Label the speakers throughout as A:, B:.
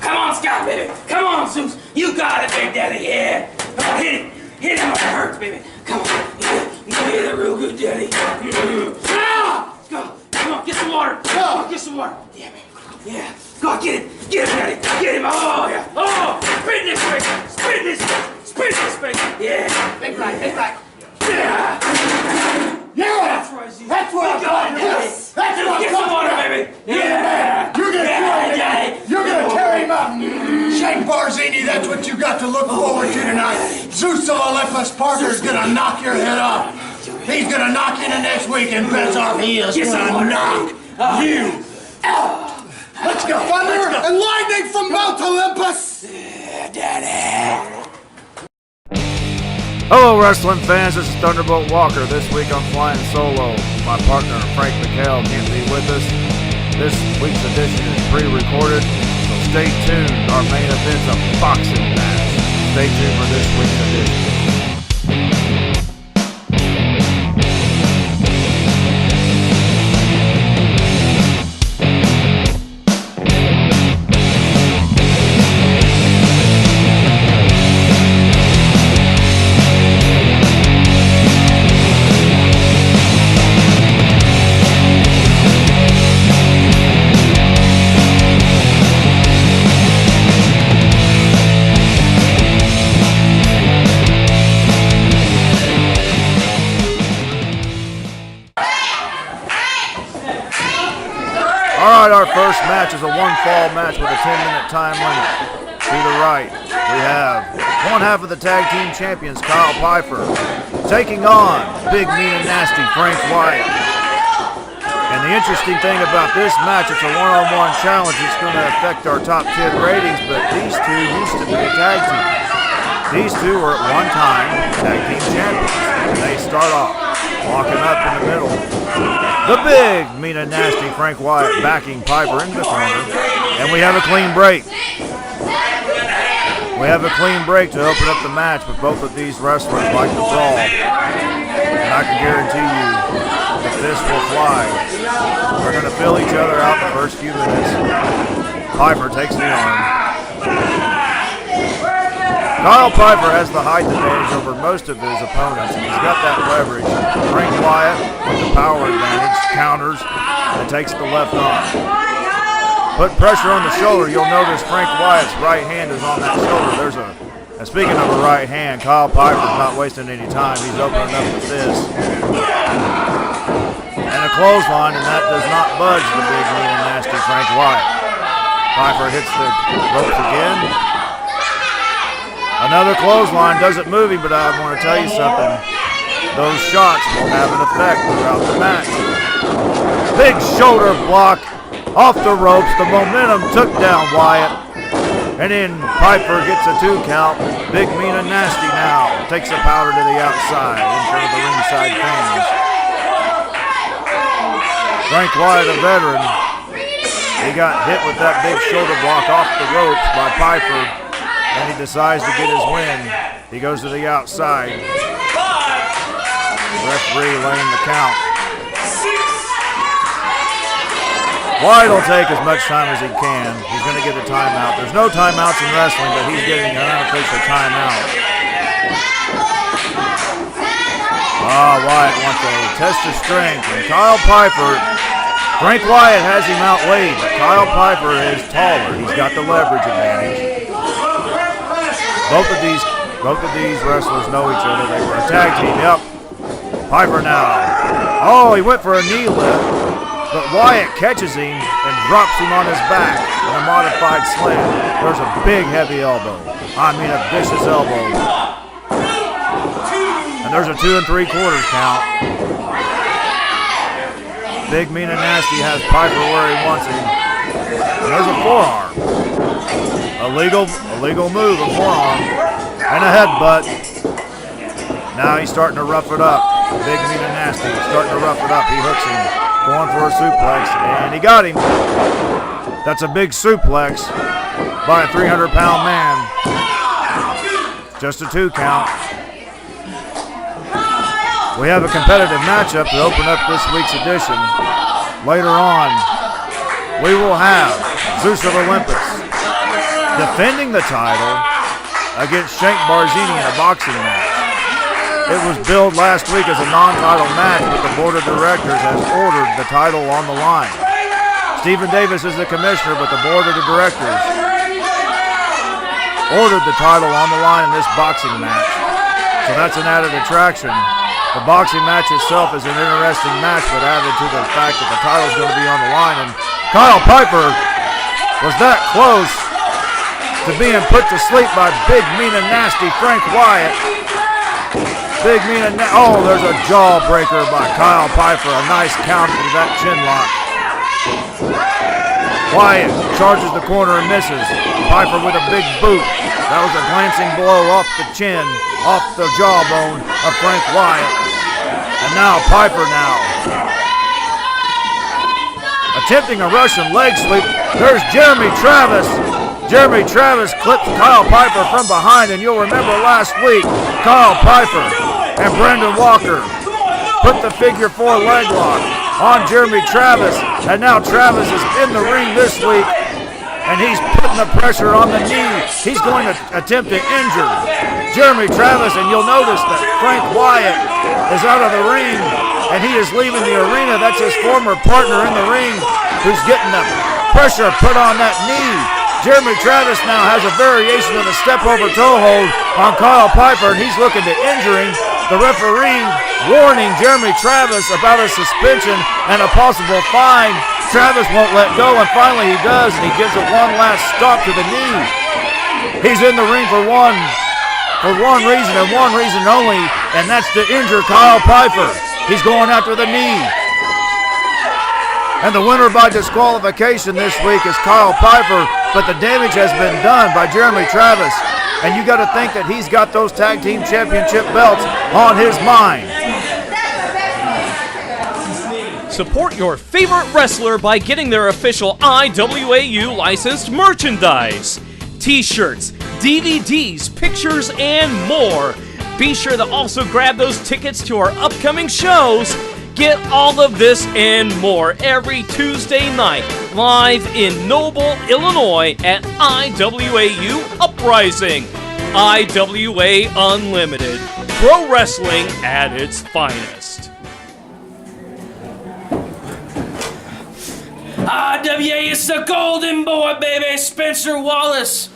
A: Come on, Scott, baby. Come on, Zeus. You got it, Big Daddy. Yeah. Come on, hit him. Hit him where it hurts, baby. Come on. Yeah. You hit that real good, Daddy. Ah! Let's go. Come on, get some water. Come on, get some water. Yeah, baby. Yeah. Go on, get him. Get him, Daddy. Get him. Oh, yeah. Oh, spit in his face. Spit in his face. Spit in his face. Yeah. Big right. Big right. Yeah.
B: Yeah.
A: That's right, Zeus.
B: That's what I'm talking about.
A: That's what I'm
B: Get
A: some water, baby. Yeah.
B: You're gonna carry him up. Shane Barzini, that's what you got to look forward to tonight. Zeus of Olympus Parker's gonna knock your head off. He's gonna knock you the next week, and bets off he is gonna knock you out. Let's go. Thunder and lightning from Mount Olympus.
A: Daddy.
C: Hello wrestling fans, this is Thunderbolt Walker. This week I'm flying solo. My partner Frank McHale can't be with us. This week's edition is pre-recorded, so stay tuned. Our main event's a boxing match. Stay tuned for this week's edition. Alright, our first match is a one-fall match with a 10-minute time limit. To the right, we have one half of the tag team champions, Kyle Piper, taking on Big, Mean, and Nasty Frank Wyatt. And the interesting thing about this match, it's a one-on-one challenge. It's going to affect our top 10 ratings, but these two used to be a tag team. These two were at one time tag team champions. And they start off walking up in the middle. The Big, Mean, and Nasty Frank Wyatt backing Piper into the corner. And we have a clean break. We have a clean break to open up the match, but both of these wrestlers like to brawl. And I can guarantee you that this will fly. We're going to fill each other out the first few minutes. Piper takes the arm. Kyle Piper has the height advantage over most of his opponents, and he's got that leverage. Frank Wyatt, with the power advantage, counters and takes the left arm. Put pressure on the shoulder. You'll notice Frank Wyatt's right hand is on that shoulder. There's and speaking of a right hand, Kyle Piper's not wasting any time. He's opening up with this. And a clothesline, and that does not budge the Big, Mean, and Nasty Frank Wyatt. Piper hits the ropes again. Another clothesline doesn't move him, but I want to tell you something. Those shots will have an effect throughout the match. Big shoulder block off the ropes. The momentum took down Wyatt. And then Piper gets a 2 count. Big, Mean, and Nasty now takes the powder to the outside in front of the ringside fans. Frank Wyatt, a veteran, he got hit with that big shoulder block off the ropes by Piper. And he decides to get his win. He goes to the outside. Referee laying the count. Wyatt will take as much time as he can. He's going to get a timeout. There's no timeouts in wrestling, but he's getting an unofficial timeout. Wyatt wants to test his strength. And Kyle Piper, Frank Wyatt has him outweighed, but Kyle Piper is taller. He's got the leverage advantage. Both of these wrestlers know each other. They were a tag team. Yep. Piper now. Oh, he went for a knee lift, but Wyatt catches him and drops him on his back in a modified slam. There's a big, heavy elbow. I mean, a vicious elbow. And there's a 2 3/4 count. Big, Mean, and Nasty has Piper where he wants him. And there's a forearm. Illegal move, a forearm, and a headbutt. Now he's starting to rough it up. Big, Mean, and Nasty starting to rough it up. He hooks him, going for a suplex, and he got him. That's a big suplex by a 300-pound man. Just a 2 count. We have a competitive matchup to open up this week's edition. Later on, we will have Zeus of Olympus defending the title against Shank Barzini in a boxing match. It was billed last week as a non-title match, but the board of directors has ordered the title on the line. Stephen Davis is the commissioner, but the board of the directors ordered the title on the line in this boxing match. So that's an added attraction. The boxing match itself is an interesting match, but added to the fact that the title is going to be on the line. And Kyle Piper was that close to being put to sleep by big, mean, and nasty Frank Wyatt. Big, mean, and oh, there's a jawbreaker by Kyle Piper. A nice counter to that chin lock. Wyatt charges the corner and misses. Piper with a big boot. That was a glancing blow off the chin, off the jawbone of Frank Wyatt. And now Piper attempting a Russian leg sweep. There's Jeremy Travis. Jeremy Travis clipped Kyle Piper from behind, and you'll remember last week, Kyle Piper and Brendan Walker put the figure 4 leg lock on Jeremy Travis, and now Travis is in the ring this week, and he's putting the pressure on the knee. He's going to attempt to injure Jeremy Travis, and you'll notice that Frank Wyatt is out of the ring, and he is leaving the arena. That's his former partner in the ring who's getting the pressure put on that knee. Jeremy Travis now has a variation of the step-over toe hold on Kyle Piper, and he's looking to injure him. The referee warning Jeremy Travis about a suspension and a possible fine. Travis won't let go, and finally he does, and he gives it one last stop to the knee. He's in the ring for one reason and one reason only, and that's to injure Kyle Piper. He's going after the knee. And the winner by disqualification this week is Kyle Piper, but the damage has been done by Jeremy Travis. And you got to think that he's got those tag team championship belts on his mind.
D: Support your favorite wrestler by getting their official IWAU licensed merchandise. T-shirts, DVDs, pictures, and more. Be sure to also grab those tickets to our upcoming shows. Get all of this and more every Tuesday night, live in Noble, Illinois at IWAU Uprising. IWA Unlimited. Pro wrestling at its finest.
A: IWA is the golden boy, baby. Spencer Wallace.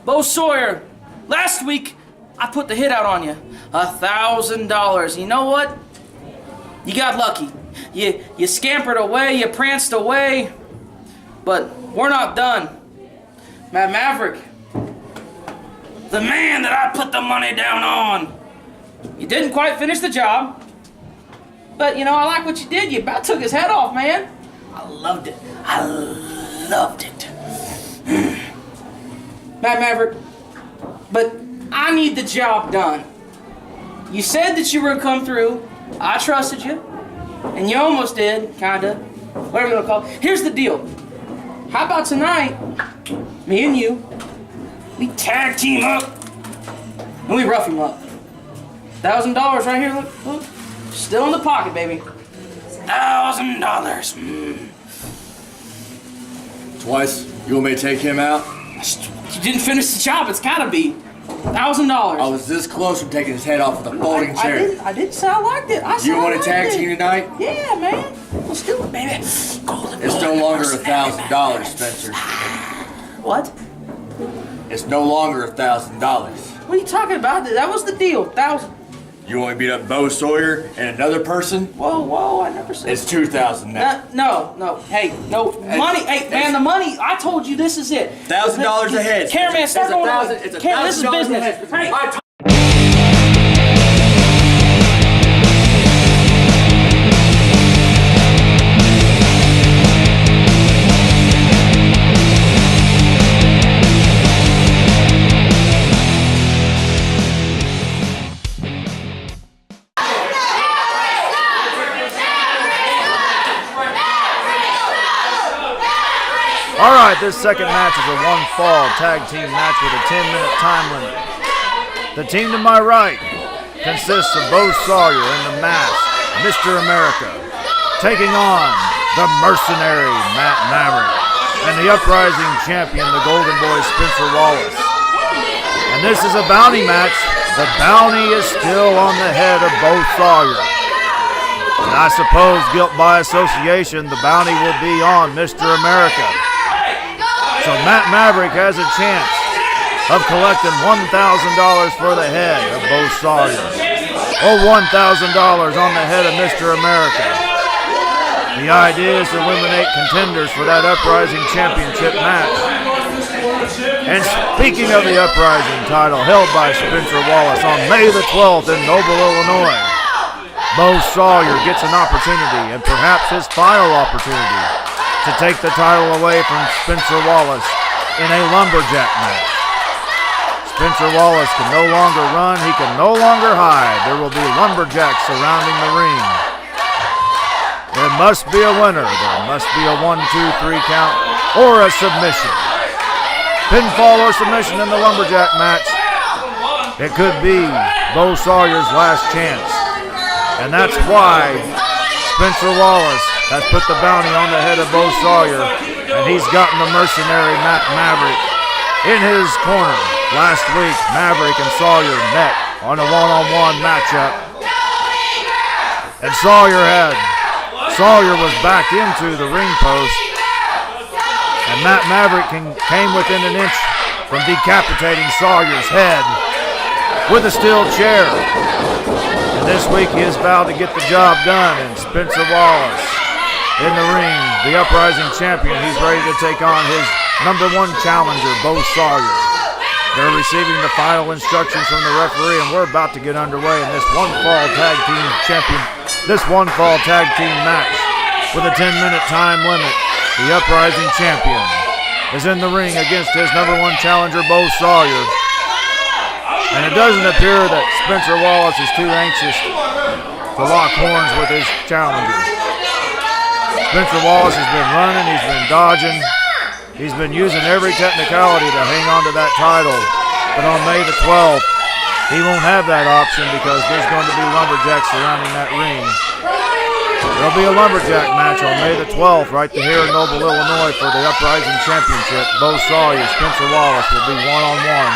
A: Bo Sawyer. Last week, I put the hit out on you. $1,000. You know what? You got lucky. You scampered away, you pranced away, but we're not done. Matt Maverick, the man that I put the money down on. You didn't quite finish the job, but you know, I like what you did. You about took his head off, man. I loved it. I loved it. Matt Maverick, but I need the job done. You said that you were gonna come through. I trusted you, and you almost did, kinda, whatever you wanna call it. Here's the deal. How about tonight, me and you, we tag team up, and we rough him up. $1,000 right here, look, still in the pocket, baby. $1,000.
E: Twice? You want me to take him out?
A: You didn't finish the job, it's gotta be. $1,000.
E: I was this close from taking his head off with a folding chair.
A: I didn't say I liked it. I said
E: You
A: I
E: want to
A: liked
E: tag
A: it.
E: team tonight?
A: Yeah, man. Let's do it, baby.
E: It's no longer $1,000, Spencer.
A: What?
E: It's no longer $1,000.
A: What are you talking about? That was the deal. 1,000.
E: You want to beat up Bo Sawyer and another person?
A: Whoa, I never said.
E: It's $2,000 now.
A: No. Hey, no money. Hey, man, the money. I told you this is it.
E: $1,000 a head.
A: Cameraman, start
E: It's
A: going.
E: $1,000
A: This is
E: a
A: business.
E: head.
A: Hey.
C: All right, this second match is a one-fall tag team match with a 10-minute time limit. The team to my right consists of Bo Sawyer in the mask, Mr. America, taking on the mercenary Matt Maverick. and the Uprising champion, the Golden Boy, Spencer Wallace. And this is a bounty match. The bounty is still on the head of Bo Sawyer. And I suppose, guilt by association, the bounty will be on Mr. America. So Matt Maverick has a chance of collecting $1,000 for the head of Bo Sawyer, or $1,000 on the head of Mr. America. The idea is to eliminate contenders for that Uprising Championship match. And speaking of the Uprising title held by Spencer Wallace on May the 12th in Noble, Illinois, Bo Sawyer gets an opportunity, and perhaps his final opportunity, to take the title away from Spencer Wallace in a lumberjack match. Spencer Wallace can no longer run, he can no longer hide. There will be lumberjacks surrounding the ring. There must be a winner. There must be a 1, 2, 3 count or a submission. Pinfall or submission in the lumberjack match. It could be Bo Sawyer's last chance. And that's why Spencer Wallace has put the bounty on the head of Bo Sawyer, and he's gotten the mercenary Matt Maverick in his corner. Last week, Maverick and Sawyer met on a one-on-one matchup. And Sawyer was backed into the ring post, and Matt Maverick came within an inch from decapitating Sawyer's head with a steel chair. And this week he has vowed to get the job done, and Spencer Wallace in the ring, the Uprising champion, he's ready to take on his #1 challenger, Bo Sawyer. They're receiving the final instructions from the referee, and we're about to get underway in this one-fall tag team match with a 10-minute time limit. The Uprising champion is in the ring against his #1 challenger, Bo Sawyer. And it doesn't appear that Spencer Wallace is too anxious to lock horns with his challenger. Spencer Wallace has been running, he's been dodging, he's been using every technicality to hang on to that title. But on May the 12th, he won't have that option because there's going to be lumberjacks surrounding that ring. There'll be a lumberjack match on May the 12th right here in Noble, Illinois for the Uprising Championship. Bo Sawyer, Spencer Wallace will be one-on-one.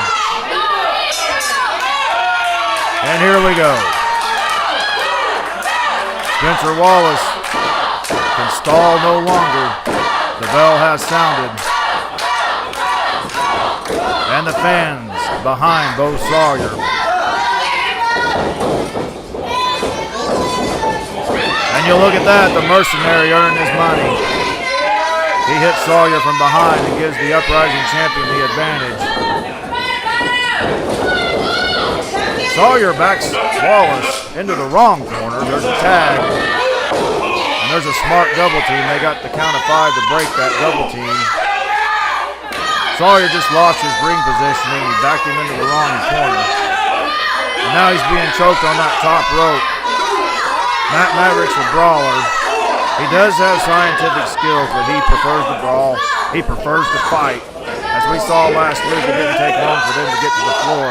C: And here we go. Spencer Wallace can stall no longer. The bell has sounded. And the fans behind Bo Sawyer. And you look at that, the mercenary earned his money. He hits Sawyer from behind and gives the Uprising champion the advantage. Sawyer backs Wallace into the wrong corner. There's a tag. And there's a smart double team. They got the count of 5 to break that double team. Sawyer just lost his ring positioning. He backed him into the wrong corner. And now he's being choked on that top rope. Matt Maverick's a brawler. He does have scientific skills, but he prefers to brawl. He prefers to fight. As we saw last week, it didn't take long for them to get to the floor.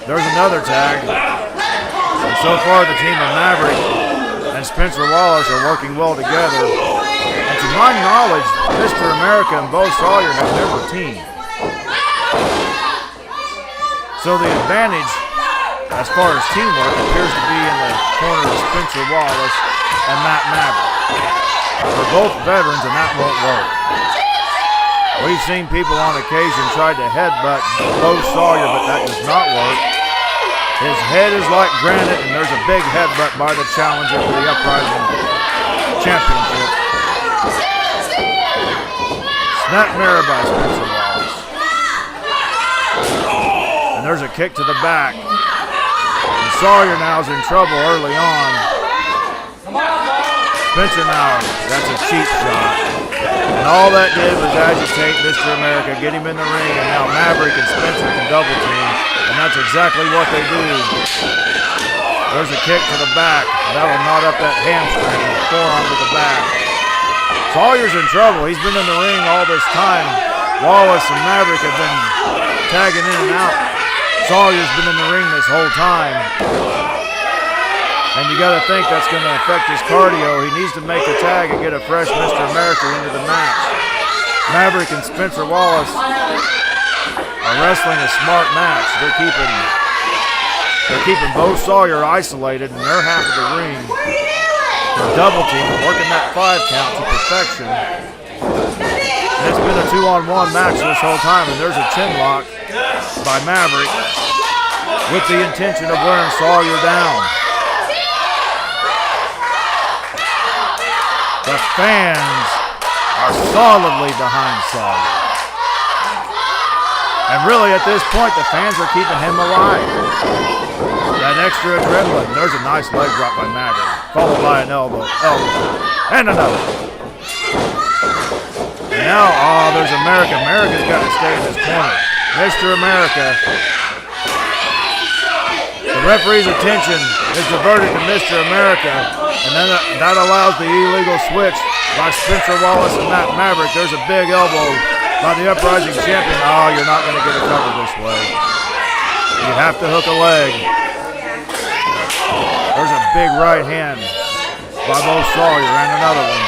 C: There's another tag. And so far, the team of Maverick and Spencer Wallace are working well together. And to my knowledge, Mr. America and Bo Sawyer have never teamed. So the advantage, as far as teamwork, appears to be in the corner of Spencer Wallace and Matt Maverick. They're both veterans, and that won't work. We've seen people on occasion try to headbutt Bo Sawyer, but that does not work. His head is like granite, and there's a big headbutt by the challenger for the Uprising Championship. Snap mirror by Spencer Wallace. And there's a kick to the back. And Sawyer now is in trouble early on. Spencer now, that's a cheap shot. And all that did was agitate Mr. America, get him in the ring, and now Maverick and Spencer can double team. And that's exactly what they do. There's a kick to the back. That'll knot up that hamstring, forearm to the back. Sawyer's in trouble. He's been in the ring all this time. Wallace and Maverick have been tagging in and out. Sawyer's been in the ring this whole time. And you got to think that's going to affect his cardio. He needs to make a tag and get a fresh Mr. America into the match. Maverick and Spencer Wallace are wrestling a smart match. They're keeping Bo Sawyer isolated in their half of the ring. They're double teaming, working that 5 count to perfection. And it's been a 2-on-1 match this whole time, and there's a chin lock by Maverick with the intention of wearing Sawyer down. The fans are solidly behind Sawyer. And really at this point, the fans are keeping him alive. That extra adrenaline. There's a nice leg drop by Maverick, followed by an elbow, and another. And now, there's America. America's got to stay in his corner. Mr. America. The referee's attention is diverted to Mr. America, and then that allows the illegal switch by Spencer Wallace and Matt Maverick. There's a big elbow by the Uprising champion. Oh, you're not going to get a cover this way. You have to hook a leg. There's a big right hand by Bo Sawyer and another one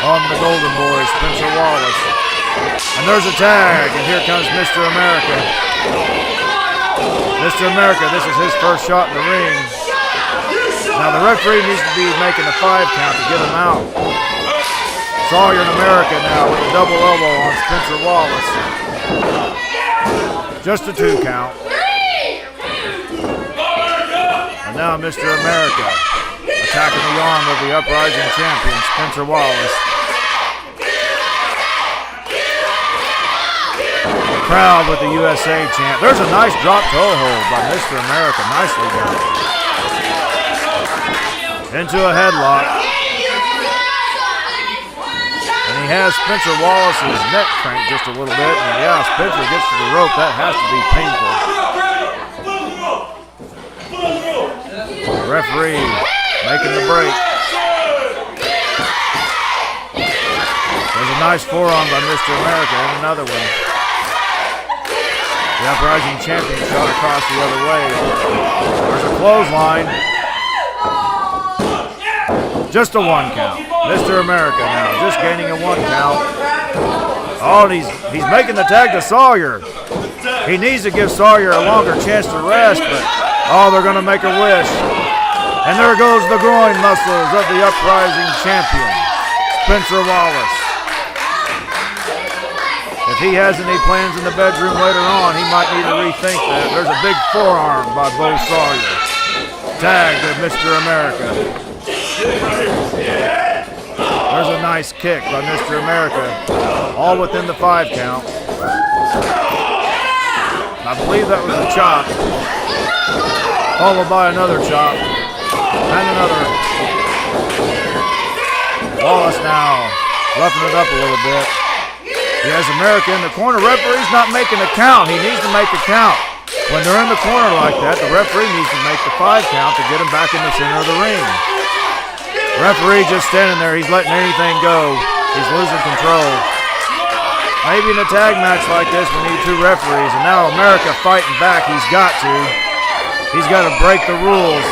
C: on the Golden Boy, Spencer Wallace. And there's a tag, and here comes Mr. America. Mr. America, this is his first shot in the ring. Now the referee needs to be making a 5 count to get him out. Sawyer and America now with a double elbow on Spencer Wallace. Just a 2 count. And now Mr. America attacking the arm of the Uprising champion, Spencer Wallace. Crowd with the USA chant. There's a nice drop toe hold by Mr. America. Nicely done. Into a headlock. And he has Spencer Wallace's neck cranked just a little bit. And yeah, Spencer gets to the rope. That has to be painful. The referee making the break. There's a nice forearm by Mr. America and another one. The Uprising champion shot across the other way. There's a clothesline. Just a 1 count. Mr. America now just gaining a 1 count. Oh, and he's making the tag to Sawyer. He needs to give Sawyer a longer chance to rest, but they're going to make a wish. And there goes the groin muscles of the Uprising champion, Spencer Wallace. If he has any plans in the bedroom later on, he might need to rethink that. There's a big forearm by Bo Sawyer. Tag to Mr. America. There's a nice kick by Mr. America, all within the 5 count. I believe that was a chop, followed by another chop, and another. Wallace now roughing it up a little bit. He has America in the corner. Referee's not making a count. He needs to make a count. When they're in the corner like that, the referee needs to make the 5 count to get him back in the center of the ring. Referee just standing there. He's letting anything go. He's losing control. Maybe in a tag match like this, we need 2 referees. And now America fighting back. He's got to. He's got to break the rules.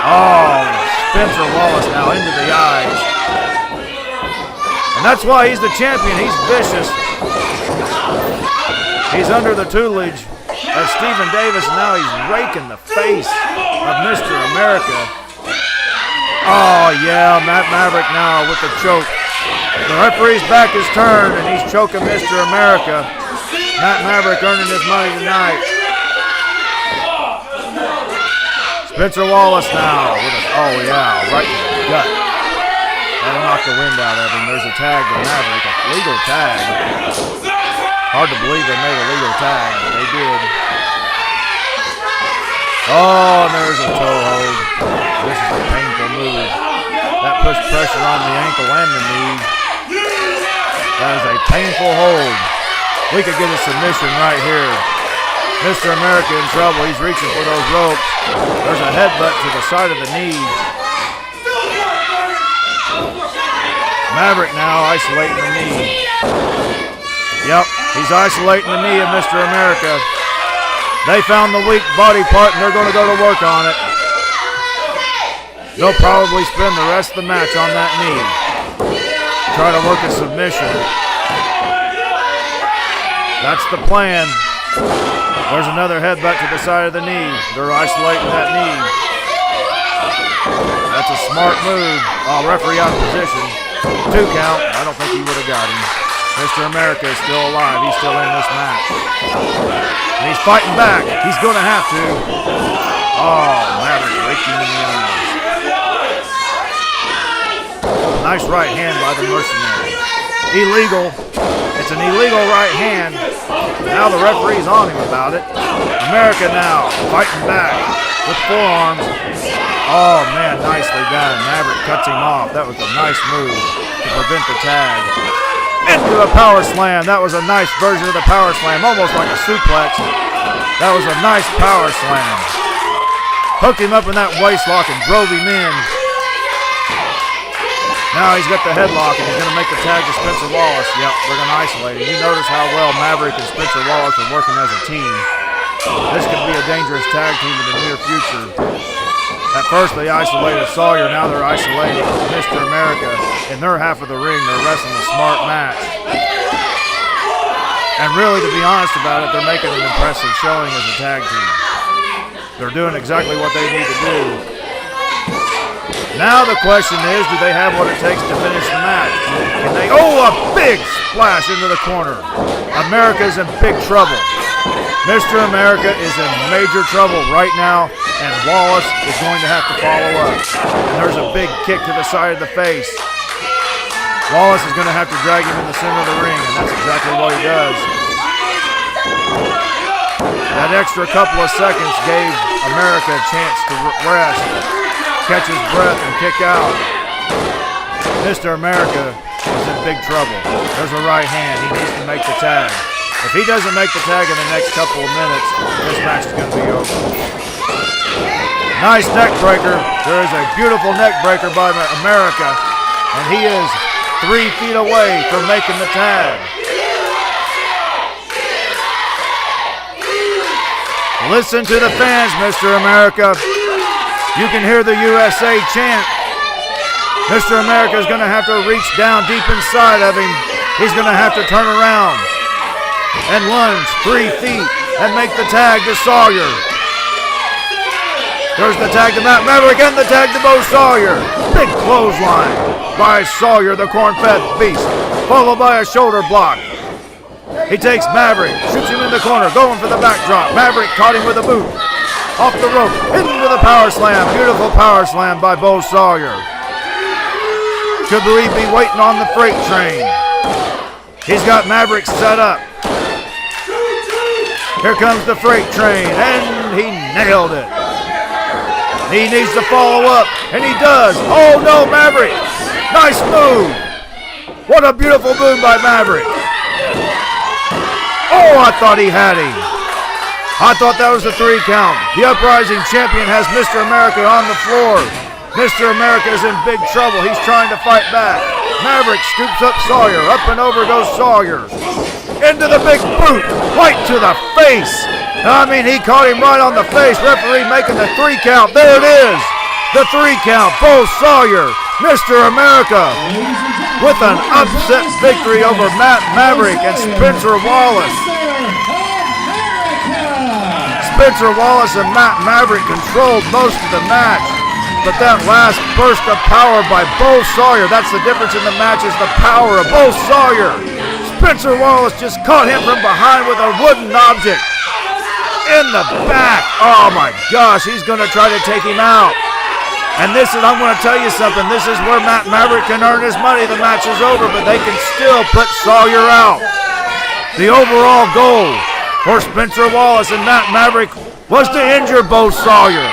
C: Oh, Spencer Wallace now into the eyes. And that's why he's the champion. He's vicious. He's under the tutelage of Stephen Davis. And now he's raking the face of Mr. America. Oh, yeah, Matt Maverick now with the choke. The referee's back his turn, and he's choking Mr. America. Matt Maverick earning his money tonight. Spencer Wallace now with right in the gut. That'll knock the wind out of him. There's a tag to Maverick, a legal tag. Hard to believe they made a legal tag, but they did. Oh, and there's a toe hold. This is a painful move. That puts pressure on the ankle and the knee. That is a painful hold. We could get a submission right here. Mr. America in trouble. He's reaching for those ropes. There's a headbutt to the side of the knee. Maverick now isolating the knee. Yep, he's isolating the knee of Mr. America. They found the weak body part and they're going to go to work on it. They'll probably spend the rest of the match on that knee. Try to work a submission. That's the plan. There's another headbutt to the side of the knee. They're isolating that knee. That's a smart move. Oh, referee out of position. 2 count. I don't think he would have got him. Mr. America is still alive. He's still in this match. And he's fighting back. He's going to have to. Oh, Maverick raked him in the eyes. Nice right hand by the mercenary. Illegal. It's an illegal right hand. Now the referee's on him about it. America now fighting back with forearms. Oh, man, nicely done. Maverick cuts him off. That was a nice move to prevent the tag. Into a power slam. That was a nice version of the power slam, almost like a suplex. That was a nice power slam. Hooked him up in that waist lock and drove him in. Now he's got the headlock and he's going to make the tag to Spencer Wallace. Yep, they're going to isolate him. You notice how well Maverick and Spencer Wallace are working as a team. This could be a dangerous tag team in the near future. At first they isolated Sawyer, now they're isolating Mr. America. In their half of the ring, they're wrestling a smart match. And really, to be honest about it, they're making an impressive showing as a tag team. They're doing exactly what they need to do. Now the question is, do they have what it takes to finish the match? Can they? Oh, a big splash into the corner. America's in big trouble. Mr. America is in major trouble right now, and Wallace is going to have to follow up. And there's a big kick to the side of the face. Wallace is going to have to drag him in the center of the ring, and that's exactly what he does. That extra couple of seconds gave America a chance to rest, catch his breath, and kick out. Mr. America is in big trouble. There's a right hand. He needs to make the tag. If he doesn't make the tag in the next couple of minutes, this match is going to be over. Nice neck breaker. There is a beautiful neck breaker by America, and he is 3 feet away from making the tag. Listen to the fans, Mr. America. You can hear the USA chant. Mr. America is going to have to reach down deep inside of him. He's going to have to turn around and lunge 3 feet and make the tag to Sawyer. There's the tag to Matt Maverick and the tag to Bo Sawyer. Big clothesline by Sawyer, the corn-fed beast, followed by a shoulder block. He takes Maverick, shoots him in the corner, going for the backdrop. Maverick caught him with a boot. Off the rope, into the power slam. Beautiful power slam by Bo Sawyer. Could we be waiting on the freight train? He's got Maverick set up. Here comes the freight train, and he nailed it. He needs to follow up, and he does. Oh no, Maverick! Nice move! What a beautiful move by Maverick. Oh, I thought he had him. I thought that was the 3 count. The Uprising champion has Mr. America on the floor. Mr. America is in big trouble. He's trying to fight back. Maverick scoops up Sawyer. Up and over goes Sawyer. Into the big boot. Right to the face. I mean, he caught him right on the face. Referee making the 3 count. There it is. The 3 count. Bo Sawyer. Mr. America with an upset victory over Matt Maverick and Spencer Wallace. Spencer Wallace and Matt Maverick controlled most of the match, but that last burst of power by Bo Sawyer, that's the difference in the match, is the power of Bo Sawyer. Spencer Wallace just caught him from behind with a wooden object in the back. Oh my gosh, he's going to try to take him out. And this is, I'm going to tell you something, this is where Matt Maverick can earn his money. The match is over, but they can still put Sawyer out. The overall goal for Spencer Wallace and Matt Maverick was to injure Bo Sawyer.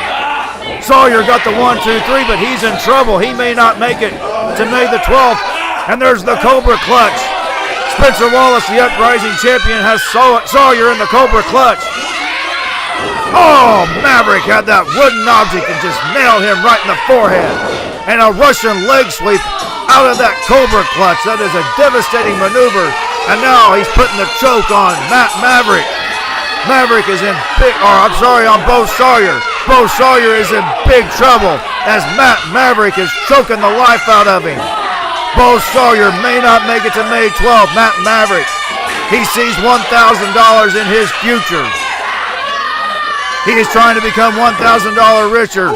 C: Sawyer got the 1, 2, 3, but he's in trouble. He may not make it to May the 12th. And there's the Cobra Clutch. Spencer Wallace, the Uprising champion, has Sawyer in the Cobra Clutch. Oh, Maverick had that wooden object and just nailed him right in the forehead. And a Russian leg sweep out of that Cobra Clutch. That is a devastating maneuver. And now he's putting the choke on Matt Maverick. Maverick is in big, on Bo Sawyer. Bo Sawyer is in big trouble. as Matt Maverick is choking the life out of him. Bo Sawyer may not make it to May 12th. Matt Maverick, he sees $1,000 in his future. He is trying to become $1,000 richer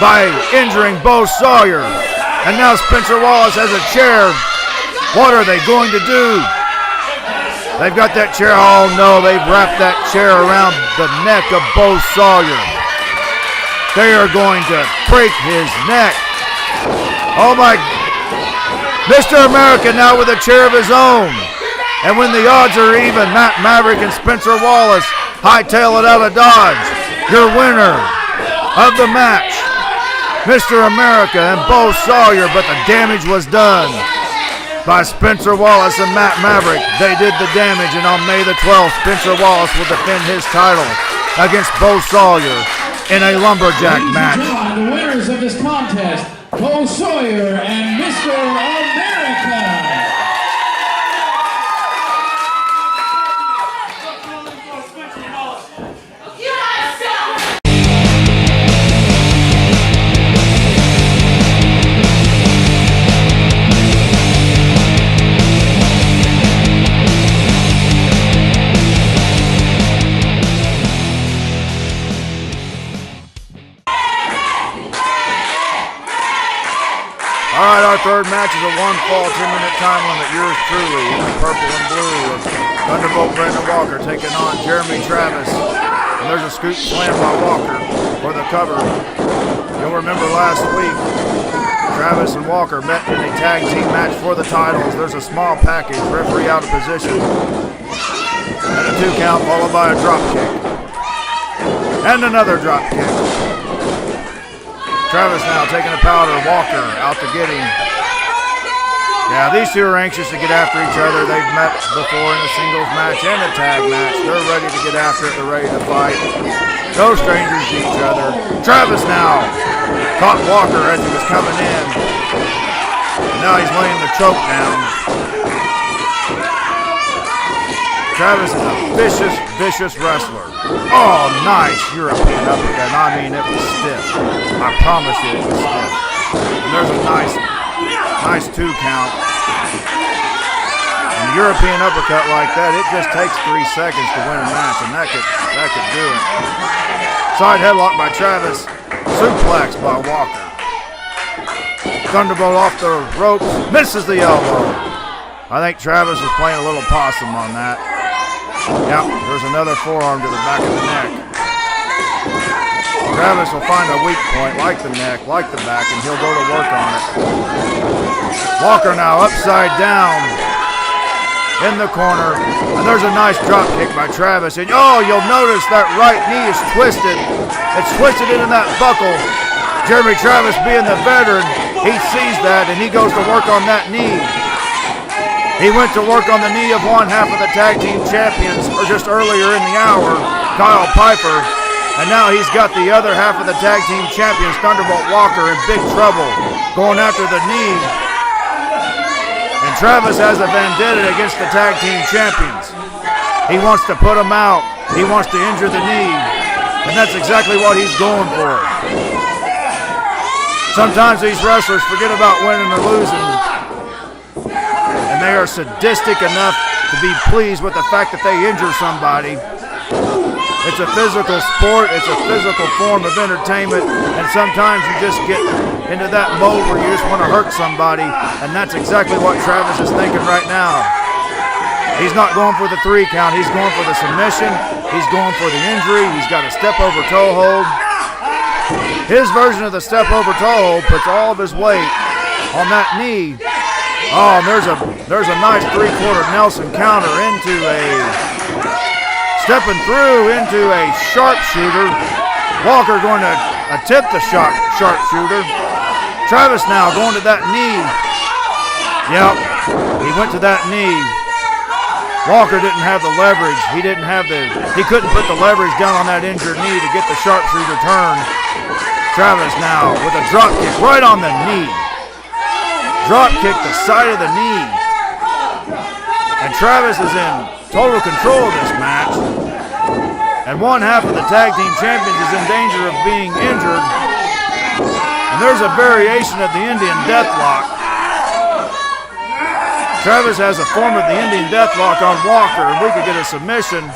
C: by injuring Bo Sawyer. And now Spencer Wallace has a chair. What are they going to do? They've got that chair. Oh no, they've wrapped that chair around the neck of Bo Sawyer. They are going to break his neck. Oh my, Mr. America now with a chair of his own. And when the odds are even, Matt Maverick and Spencer Wallace hightail it out of Dodge. Your winner of the match, Mr. America and Bo Sawyer, but the damage was done by Spencer Wallace and Matt Maverick. They did the damage, and on May the 12th, Spencer Wallace will defend his title against Bo Sawyer in a lumberjack match.
F: The winners of this contest, Bo Sawyer and Mr. America.
C: All right, our third match is a one-fall, 10-minute time limit. Yours truly in the purple and blue of Thunderbolt Brandon Walker taking on Jeremy Travis. And there's a scoop slam by Walker for the cover. You'll remember last week, Travis and Walker met in a tag team match for the titles. There's a small package, referee out of position. And a 2 count followed by a drop kick. And another drop kick. Travis now taking a powder, Walker out to get him. Yeah, these two are anxious to get after each other. They've met before in a singles match and a tag match. They're ready to get after it. They're ready to fight. No strangers to each other. Travis now caught Walker as he was coming in. And now he's laying the choke down. Travis is a vicious, vicious wrestler. Oh, nice European uppercut. I mean, it was stiff. I promise you it was stiff. And there's a nice 2 count. And a European uppercut like that, it just takes 3 seconds to win a match, and that could do it. Side headlock by Travis. Suplex by Walker. Thunderbolt off the ropes. Misses the elbow. I think Travis is playing a little possum on that. Yep, there's another forearm to the back of the neck. Travis will find a weak point, like the neck, like the back, and he'll go to work on it. Walker now upside down in the corner, and there's a nice drop kick by Travis. And oh, you'll notice that right knee is twisted. It's twisted into that buckle. Jeremy Travis, being the veteran, he sees that, and he goes to work on that knee. He went to work on the knee of one half of the tag team champions, or just earlier in the hour, Kyle Piper. And now he's got the other half of the tag team champions, Thunderbolt Walker, in big trouble, going after the knee. And Travis has a vendetta against the tag team champions. He wants to put them out. He wants to injure the knee. And that's exactly what he's going for. Sometimes these wrestlers forget about winning or losing. And they are sadistic enough to be pleased with the fact that they injure somebody. It's a physical sport, it's a physical form of entertainment, and sometimes you just get into that mode where you just want to hurt somebody, and that's exactly what Travis is thinking right now. He's not going for the 3 count, he's going for the submission, he's going for the injury, he's got a step over toe hold. His version of the step over toe hold puts all of his weight on that knee. Oh, and there's a nice 3/4 Nelson counter into stepping through into a sharpshooter. Walker going to attempt the sharpshooter. Travis now going to that knee. Yep, he went to that knee. Walker didn't have the leverage. He couldn't put the leverage down on that injured knee to get the sharpshooter turn. Travis now with a drop kick right on the knee. Drop kick the side of the knee. And Travis is in total control of this match. And one half of the tag team champions is in danger of being injured. And there's a variation of the Indian Deathlock. Travis has a form of the Indian Deathlock on Walker, and we could get a submission.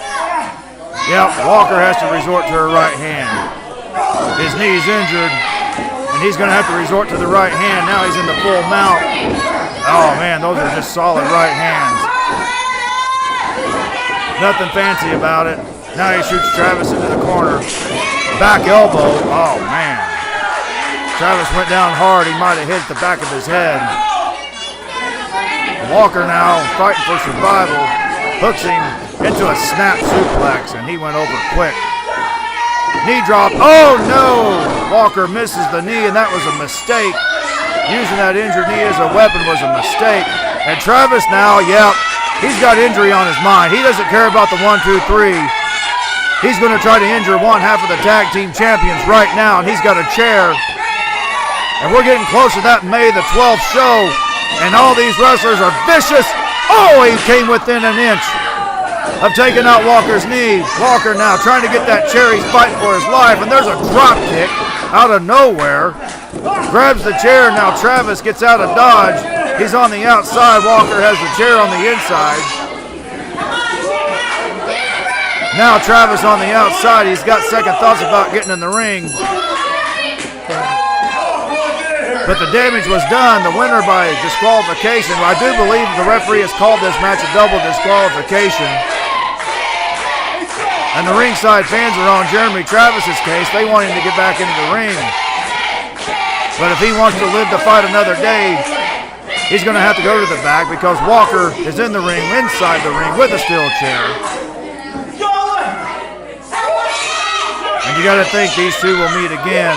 C: Yep, Walker has to resort to her right hand. His knee's injured, and he's going to have to resort to the right hand. Now he's in the full mount. Oh, man, those are just solid right hands. Nothing fancy about it. Now he shoots Travis into the corner. Back elbow. Oh, man. Travis went down hard. He might have hit the back of his head. Walker now fighting for survival. Hooks him into a snap suplex, and he went over quick. Knee drop. Oh, no. Walker misses the knee, and that was a mistake. Using that injured knee as a weapon was a mistake. And Travis now, yep, he's got injury on his mind. He doesn't care about the 1, 2, 3. He's going to try to injure one half of the tag team champions right now, and he's got a chair. And we're getting close to that May the 12th show, and all these wrestlers are vicious. Oh, he came within an inch of taking out Walker's knee. Walker now trying to get that chair. He's fighting for his life, and there's a drop kick out of nowhere. Grabs the chair. Now Travis gets out of dodge. He's on the outside. Walker has the chair on the inside. Now Travis on the outside. He's got second thoughts about getting in the ring. But the damage was done. The winner by disqualification. I do believe the referee has called this match a double disqualification. And the ringside fans are on Jeremy Travis's case. They want him to get back into the ring. But if he wants to live to fight another day, he's going to have to go to the back because Walker is in the ring, inside the ring with a steel chair. And you got to think these two will meet again.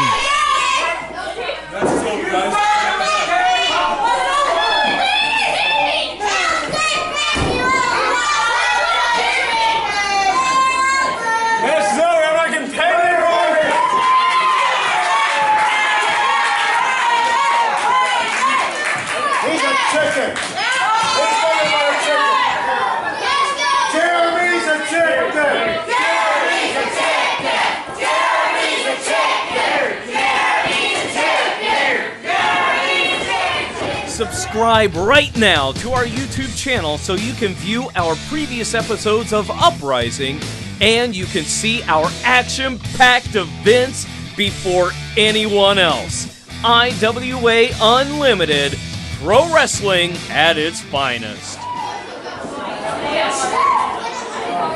D: Subscribe right now to our YouTube channel so you can view our previous episodes of Uprising, and you can see our action-packed events before anyone else. IWA Unlimited, pro wrestling at its finest.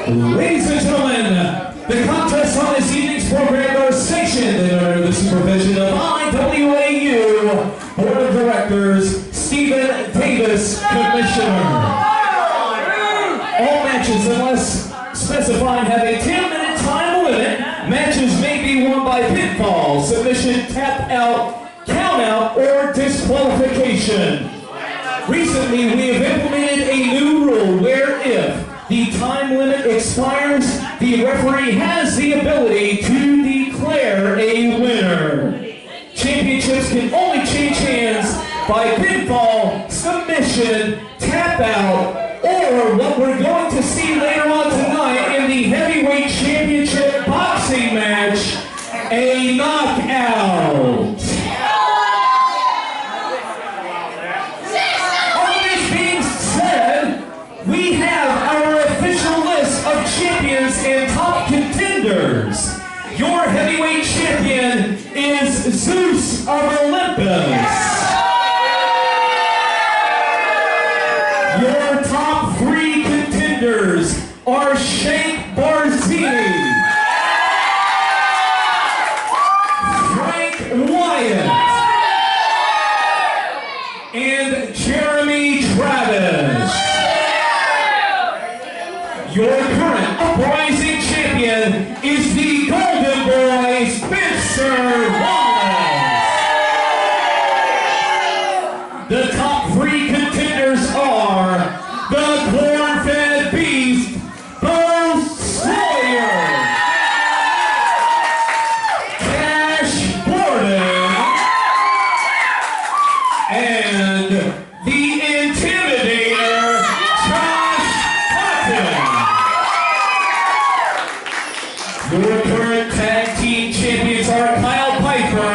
F: Ladies and gentlemen, the contests on this evening's program are sanctioned under the supervision of IWAU Board of Directors, Stephen Davis, Commissioner. All matches, unless specified, have a 10-minute time limit. Matches may be won by pinfall, submission, tap out, count out, or disqualification. Recently, we have implemented a new rule where if the time limit expires, the referee has the ability to declare a winner. Championships can only change hands by pinfall, submission, tap out, or what we're going to see later on tonight in the heavyweight championship boxing match, a knockout. All this being said, we have our official list of champions and top contenders. Your heavyweight champion is Zeus of Olympus. Your top 3 contenders are Shane Barzini, Frank Wyatt, and Jeremy Travis. Your current Uprising champion is the Golden Boy, Spencer Wallace. The top 3 contenders are the corn-fed beast, Bo Sawyer, Cash Gordon, and the Intimidator, Josh Hutton. Your current tag team champions are Kyle Piper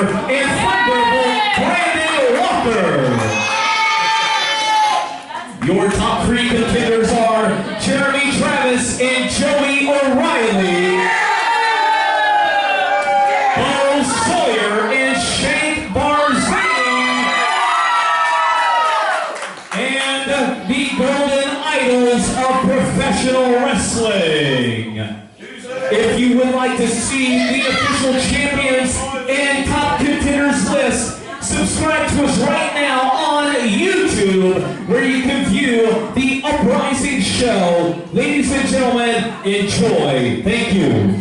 F: Professional Wrestling. If you would like to see the official champions and top contenders list, subscribe to us right now on YouTube, where you can view the Uprising show. Ladies and gentlemen, enjoy. Thank you.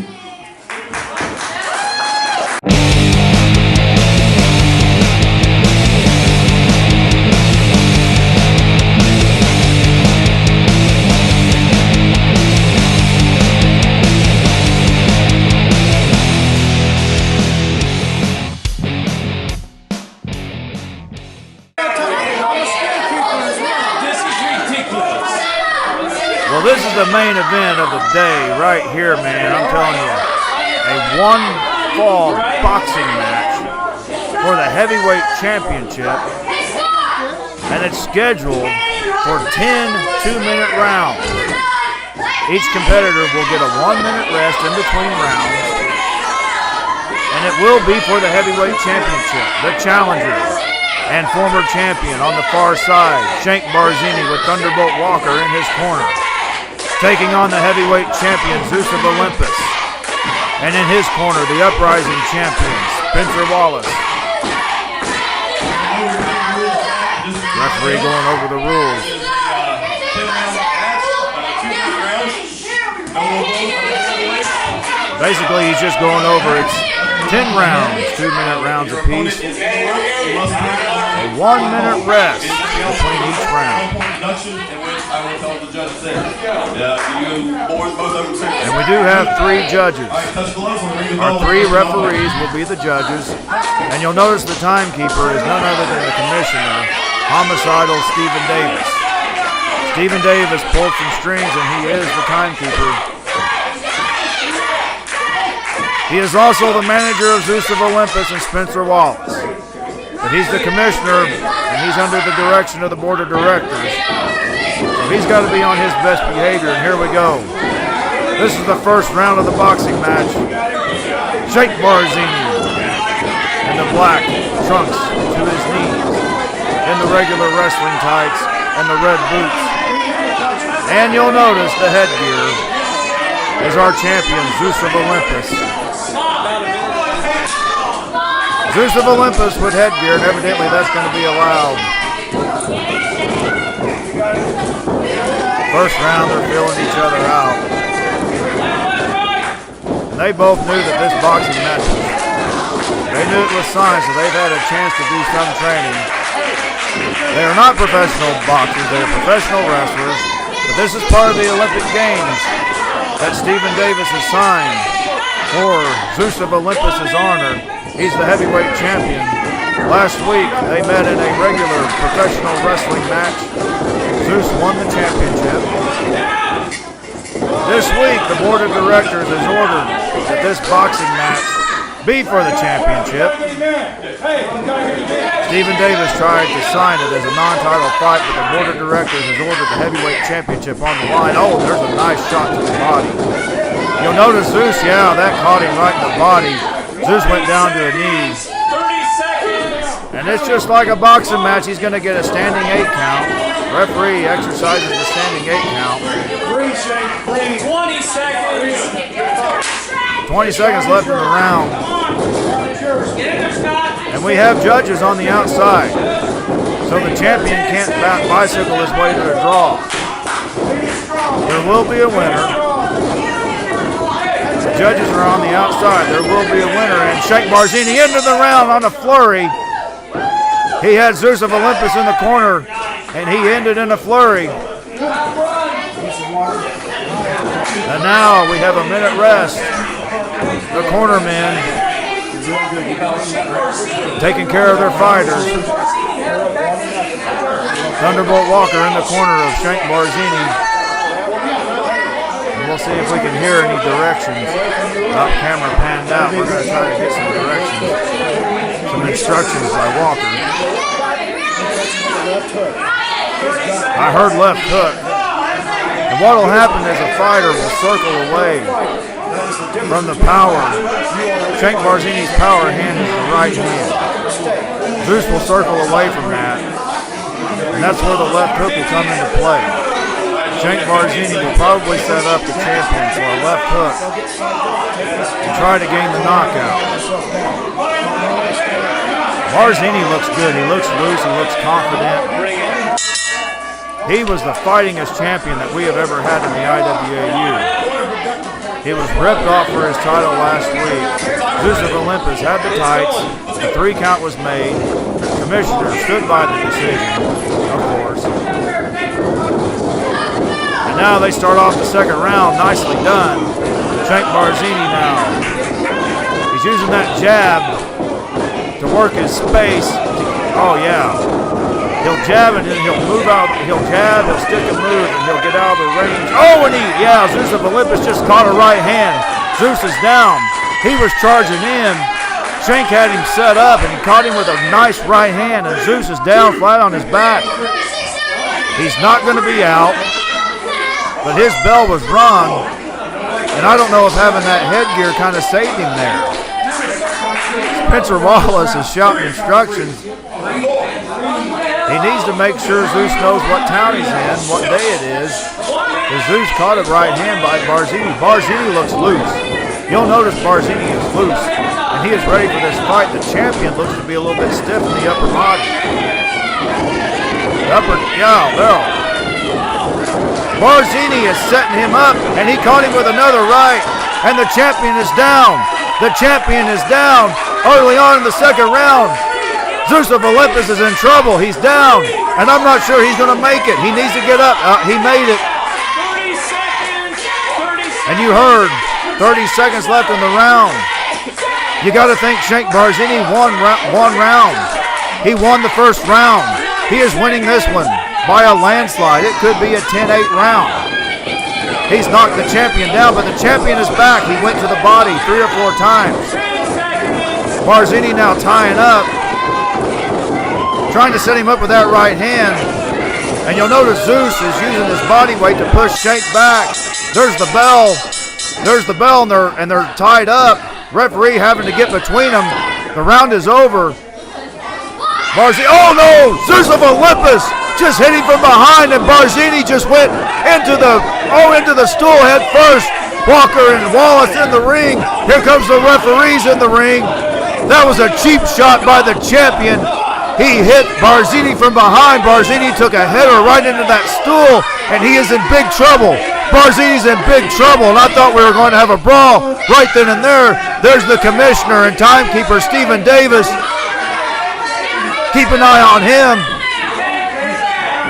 C: Well, this is the main event of the day right here, man. I'm telling you, a one-fall boxing match for the heavyweight championship, and it's scheduled for 10 two-minute rounds. Each competitor will get a 1-minute rest in between rounds, and it will be for the heavyweight championship. The challenger and former champion on the far side, Shank Barzini with Thunderbolt Walker in his corner, taking on the heavyweight champion, Zeus of Olympus. And in his corner, the Uprising champion, Spencer Wallace. Referee going over the rules. Basically, he's just going over, it's 10 rounds, 2-minute rounds apiece. A 1-minute rest between each round. And we do have 3 judges. Our 3 referees will be the judges. And you'll notice the timekeeper is none other than the commissioner, homicidal Stephen Davis. Stephen Davis pulled some strings and he is the timekeeper. He is also the manager of Zeus of Olympus and Spencer Wallace. But he's the commissioner and he's under the direction of the board of directors. So he's got to be on his best behavior, and here we go. This is the first round of the boxing match. Shank Barzini in the black trunks to his knees, in the regular wrestling tights and the red boots. And you'll notice the headgear is our champion, Zeus of Olympus. Zeus of Olympus with headgear, and evidently that's going to be allowed. First round, they're feeling each other out. And they both knew that this boxing match, they knew it was signed, so they've had a chance to do some training. They are not professional boxers, they are professional wrestlers, but this is part of the Olympic Games that Stephen Davis has signed for Zeus of Olympus's honor. He's the heavyweight champion. Last week, they met in a regular professional wrestling match. Zeus won the championship. This week, the board of directors has ordered that this boxing match be for the championship. Stephen Davis tried to sign it as a non-title fight, but the board of directors has ordered the heavyweight championship on the line. Oh, there's a nice shot to the body. You'll notice Zeus, yeah, that caught him right in the body. Zeus went down to a knee. And it's just like a boxing match. He's going to get a standing 8 count. Referee exercises the standing 8 count.
A: 20 seconds.
C: 20 seconds left in the round. And we have judges on the outside. So the champion can't bicycle his way to a draw. There will be a winner. The judges are on the outside. There will be a winner. And Shank Barzini into the round on a flurry. He had Zeus of Olympus in the corner, and he ended in a flurry. And now we have a minute rest. The corner men taking care of their fighters. Thunderbolt Walker in the corner of Shank Barzini. And we'll see if we can hear any directions. Camera panned out. We're going to try to get some directions, some instructions by Walker. I heard left hook. And what will happen is a fighter will circle away from the power. Shank Barzini's power hand is the right hand. Zeus will circle away from that. And that's where the left hook will come into play. Shank Barzini will probably set up the champion for a left hook to try to gain the knockout. Barzini looks good. He looks loose. He looks confident. He was the fightingest champion that we have ever had in the IWAU. He was ripped off for his title last week. Zeus of Olympus had the tights. The 3 count was made. The commissioner stood by the decision, of course. And now they start off the second round. Nicely done. Shank Barzini now. He's using that jab to work his space. Oh, yeah. He'll jab and then he'll move out. He'll jab, he'll stick and move, and he'll get out of the range. Oh, and Zeus of Olympus just caught a right hand. Zeus is down. He was charging in. Shank had him set up, and he caught him with a nice right hand, and Zeus is down flat on his back. He's not going to be out, but his bell was rung, and I don't know if having that headgear kind of saved him there. Spencer Wallace is shouting instructions. He needs to make sure Zeus knows what town he's in, what day it is. Because Zeus caught a right hand by Barzini. Barzini looks loose. You'll notice Barzini is loose, and he is ready for this fight. The champion looks to be a little bit stiff in the upper body. Barzini is setting him up, and he caught him with another right, and the champion is down. The champion is down early on in the second round. Zeus of Olympus is in trouble. He's down, and I'm not sure he's going to make it. He needs to get up. He made it.
A: 30 seconds. 30 seconds.
C: And you heard 30 seconds left in the round. You got to think Shank Barzini won one round. He won the first round. He is winning this one by a landslide. It could be a 10-8 round. He's knocked the champion down, but the champion is back. He went to the body 3 or 4 times. Barzini now tying up, trying to set him up with that right hand. And you'll notice Zeus is using his body weight to push Shank back. There's the bell. There's the bell, and they're tied up. Referee having to get between them. The round is over. Barzini, oh no! Zeus of Olympus just hit him from behind, and Barzini just went into the stool head first. Walker and Wallace in the ring. Here comes the referees in the ring. That was a cheap shot by the champion. He hit Barzini from behind. Barzini took a header right into that stool, and he is in big trouble. Barzini's in big trouble, and I thought we were going to have a brawl right then and there. There's the commissioner and timekeeper, Stephen Davis. Keep an eye on him.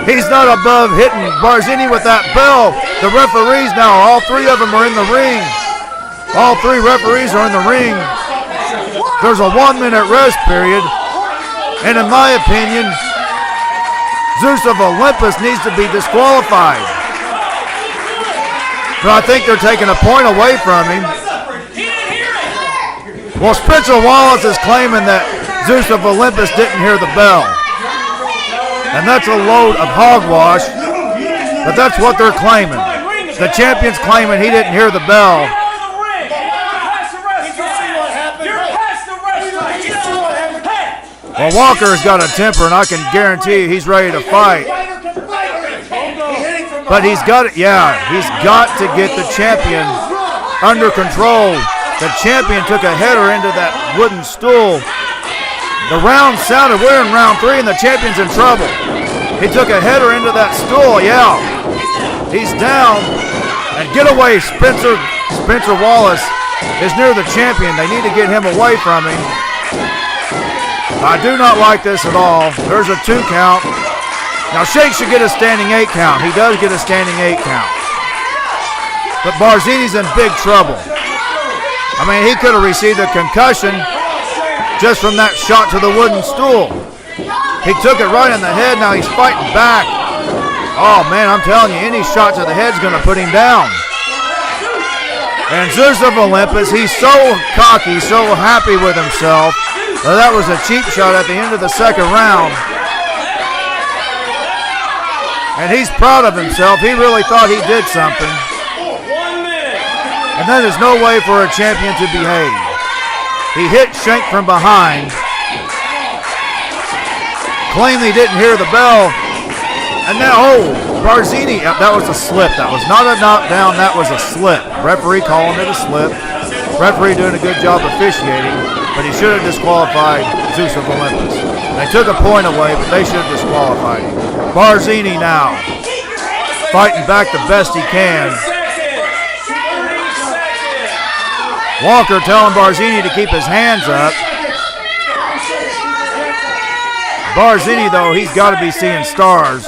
C: He's not above hitting Barzini with that bell. The referees now, all 3 of them are in the ring. All 3 referees are in the ring. There's a 1-minute rest period. And in my opinion, Zeus of Olympus needs to be disqualified. But I think they're taking a point away from him. Well, Spencer Wallace is claiming that Zeus of Olympus didn't hear the bell. And that's a load of hogwash, but that's what they're claiming. The champion's claiming he didn't hear the bell. Well, Walker's got a temper, and I can guarantee he's ready to fight. But he's got it. Yeah, he's got to get the champion under control. The champion took a header into that wooden stool. The round sounded. We're in round 3, and the champion's in trouble. He took a header into that stool. Yeah, he's down. And get away, Spencer Wallace is near the champion. They need to get him away from him. I do not like this at all. There's a 2 count. Now Shank should get a standing 8 count. He does get a standing 8 count. But Barzini's in big trouble. I mean, he could have received a concussion just from that shot to the wooden stool. He took it right in the head. Now he's fighting back. Oh man, I'm telling you, any shot to the head's going to put him down. And Zeus of Olympus, he's so cocky, so happy with himself. Well, that was a cheap shot at the end of the second round. And he's proud of himself. He really thought he did something.
A: 1 minute.
C: And that is no way for a champion to behave. He hit Shank from behind. Claimed he didn't hear the bell. And now, Barzini, that was a slip. That was not a knockdown, that was a slip. Referee calling it a slip. Referee doing a good job officiating, but he should have disqualified Zeus of Olympus. They took a point away, but they should have disqualified him. Barzini now, fighting back the best he can. Walker telling Barzini to keep his hands up. Barzini, though, he's got to be seeing stars.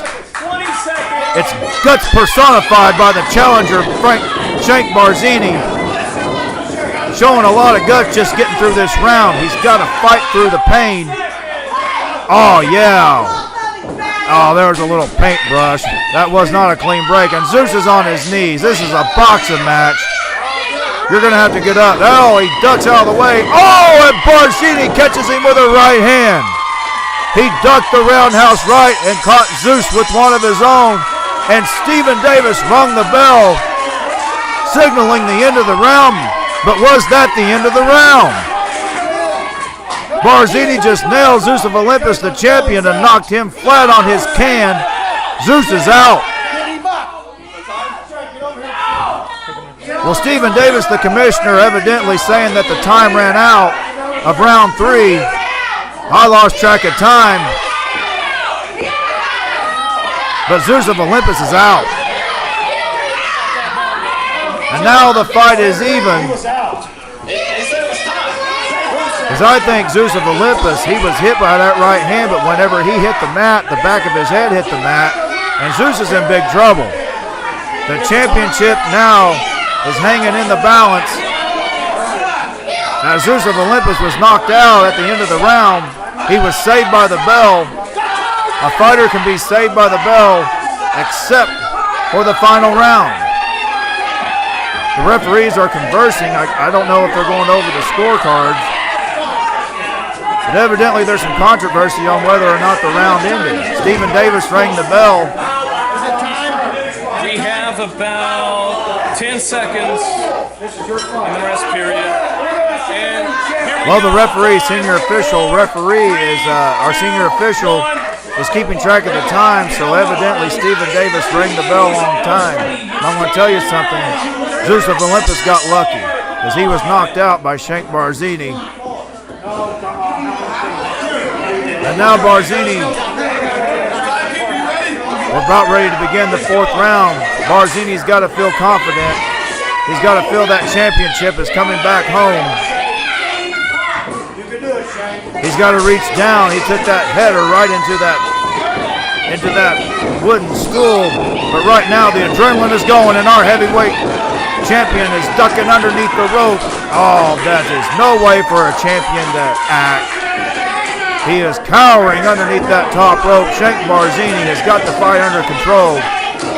C: It's guts personified by the challenger, Shank Barzini. Showing a lot of guts just getting through this round. He's got to fight through the pain. Oh, yeah. Oh, there was a little paintbrush. That was not a clean break. And Zeus is on his knees. This is a boxing match. You're going to have to get up. Oh, he ducks out of the way. Oh, and Barzini catches him with a right hand. He ducked the roundhouse right and caught Zeus with one of his own. And Stephen Davis rung the bell, signaling the end of the round. But was that the end of the round? Barzini just nailed Zeus of Olympus, the champion, and knocked him flat on his can. Zeus is out. Well, Stephen Davis, the commissioner, evidently saying that the time ran out of round 3. I lost track of time. But Zeus of Olympus is out. And now the fight is even. Because I think Zeus of Olympus, he was hit by that right hand, but whenever he hit the mat, the back of his head hit the mat, and Zeus is in big trouble. The championship now is hanging in the balance. As Zeus of Olympus was knocked out at the end of the round, he was saved by the bell. A fighter can be saved by the bell except for the final round. The referees are conversing. I don't know if they're going over the scorecards. But evidently there's some controversy on whether or not the round ended. Stephen Davis rang the bell.
D: We have about 10 seconds in the rest period.
C: Well, the referee, senior official, our senior official is keeping track of the time, so evidently Stephen Davis rang the bell on time. I'm going to tell you something. Zeus of Olympus got lucky because he was knocked out by Shank Barzini. And now Barzini, we're about ready to begin the 4th round. Barzini's got to feel confident. He's got to feel that championship is coming back home. He's got to reach down. He took that header right into that wooden stool. But right now the adrenaline is going and our heavyweight champion is ducking underneath the rope. Oh, that is no way for a champion to act. He is cowering underneath that top rope. Shank Barzini has got the fight under control.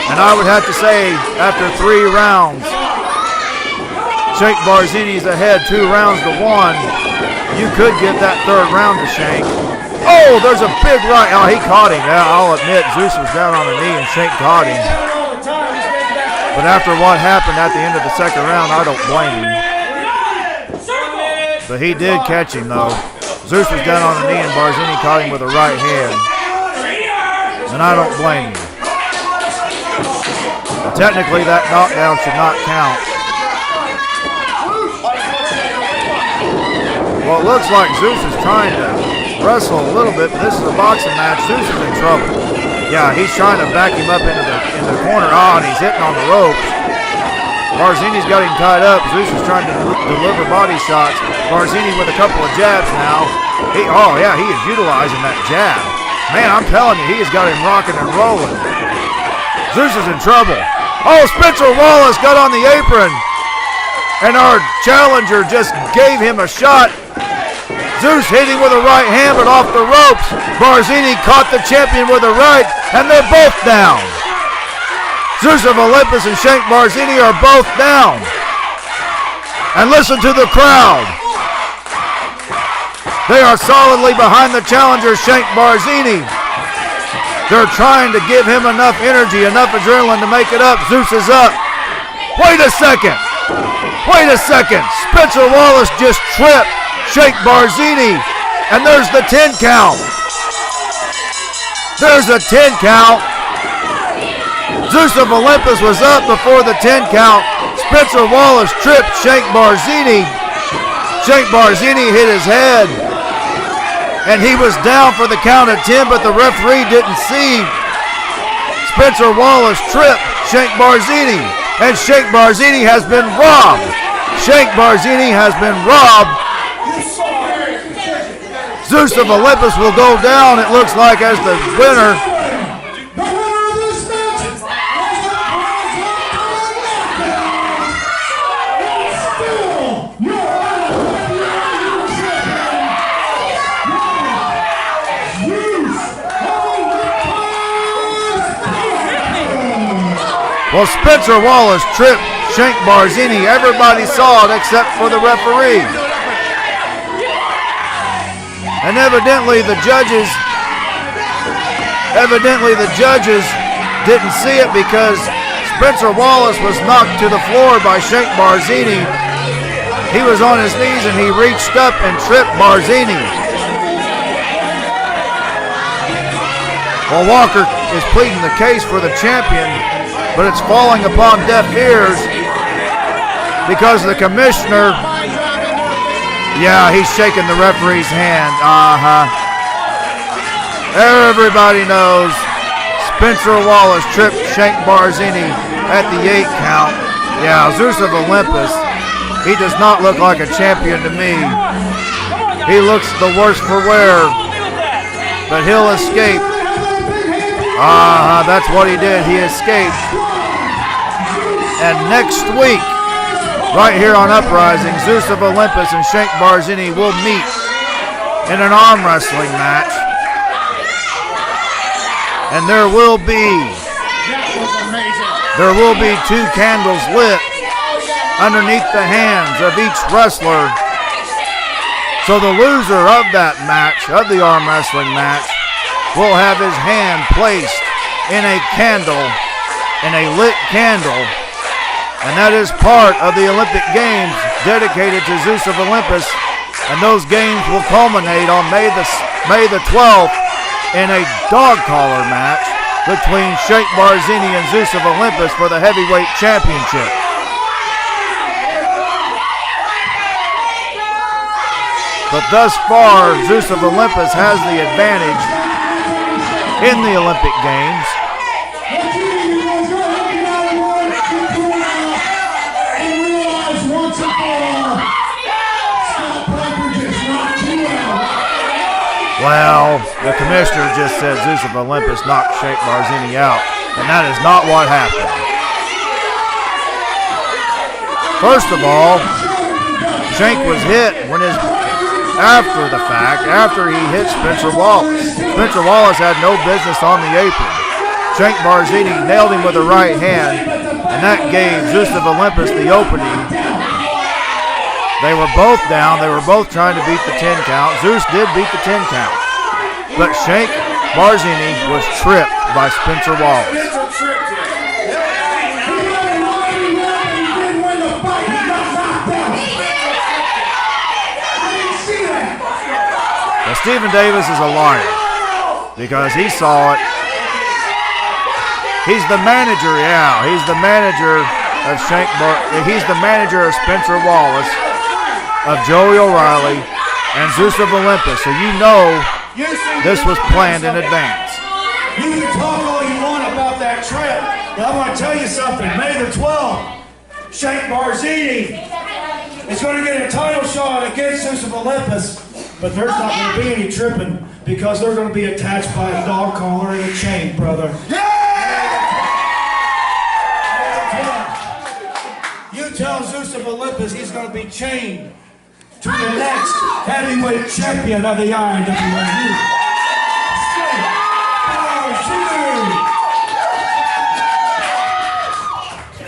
C: And I would have to say, after 3 rounds, Shank Barzini's ahead 2 rounds to 1. You could give that 3rd round to Shank. Oh, there's a big right. Oh, he caught him. Yeah, I'll admit, Zeus was down on the knee and Shank caught him. But after what happened at the end of the 2nd round, I don't blame him. But he did catch him, though. Zeus was down on the knee and Barzini caught him with a right hand. And I don't blame him. But technically, that knockdown should not count. Well, it looks like Zeus is trying to wrestle a little bit, but this is a boxing match. Zeus is in trouble. Yeah, he's trying to back him up into the corner. Oh, and he's hitting on the ropes. Barzini's got him tied up. Zeus is trying to deliver body shots. Barzini with a couple of jabs now. He is utilizing that jab. Man, I'm telling you, he has got him rocking and rolling. Zeus is in trouble. Oh, Spencer Wallace got on the apron. And our challenger just gave him a shot. Zeus hit him with a right hand, but off the ropes. Barzini caught the champion with a right, and they're both down. Zeus of Olympus and Shank Barzini are both down. And listen to the crowd. They are solidly behind the challenger, Shank Barzini. They're trying to give him enough energy, enough adrenaline to make it up. Zeus is up. Wait a second. Spencer Wallace just tripped Shank Barzini, and there's the 10 count. Zeus of Olympus was up before the 10 count. Spencer Wallace tripped Shank Barzini. Shank Barzini hit his head, and he was down for the count of 10, but the referee didn't see Spencer Wallace trip Shank Barzini, and Shank Barzini has been robbed. Shank Barzini has been robbed. Zeus of Olympus will go down, it looks like, as the winner. Well, Spencer Wallace tripped Shank Barzini. Everybody saw it except for the referee. And evidently the judges didn't see it because Spencer Wallace was knocked to the floor by Shank Barzini. He was on his knees and he reached up and tripped Barzini. Well, Walker is pleading the case for the champion, but it's falling upon deaf ears because the commissioner, yeah, he's shaking the referee's hand. Everybody knows Spencer Wallace tripped Shank Barzini at the 8 count. Yeah, Zeus of Olympus, he does not look like a champion to me. He looks the worse for wear, but he'll escape. That's what he did, he escaped. And next week, right here on Uprising, Zeus of Olympus and Shank Barzini will meet in an arm wrestling match. And there will be 2 candles lit underneath the hands of each wrestler. So the loser of that match, of the arm wrestling match, will have his hand placed in a candle, in a lit candle. And that is part of the Olympic Games dedicated to Zeus of Olympus. And those games will culminate on May the 12th in a dog collar match between Shank Barzini and Zeus of Olympus for the heavyweight championship. But thus far, Zeus of Olympus has the advantage in the Olympic Games. Well, the commissioner just said Zeus of Olympus knocked Shank Barzini out, and that is not what happened. First of all, Shank was hit after the fact, after he hit Spencer Wallace. Spencer Wallace had no business on the apron. Shank Barzini nailed him with a right hand, and that gave Zeus of Olympus the opening. They were both down. They were both trying to beat the 10 count. Zeus did beat the 10 count. But Shank Barzini was tripped by Spencer Wallace. Well, Stephen Davis is a liar because he saw it. He's the manager, yeah. He's the manager of he's the manager of Spencer Wallace, of Joey O'Reilly, and Zeus of Olympus. So you know this was planned in advance.
B: You can talk all you want about that trip, but I want to tell you something. May the 12th, Shank Barzini is going to get a title shot against Zeus of Olympus, but there's not going to be any tripping because they're going to be attached by a dog collar and a chain, brother. You tell Zeus of Olympus he's going to be chained to the next heavyweight champion of the INDY.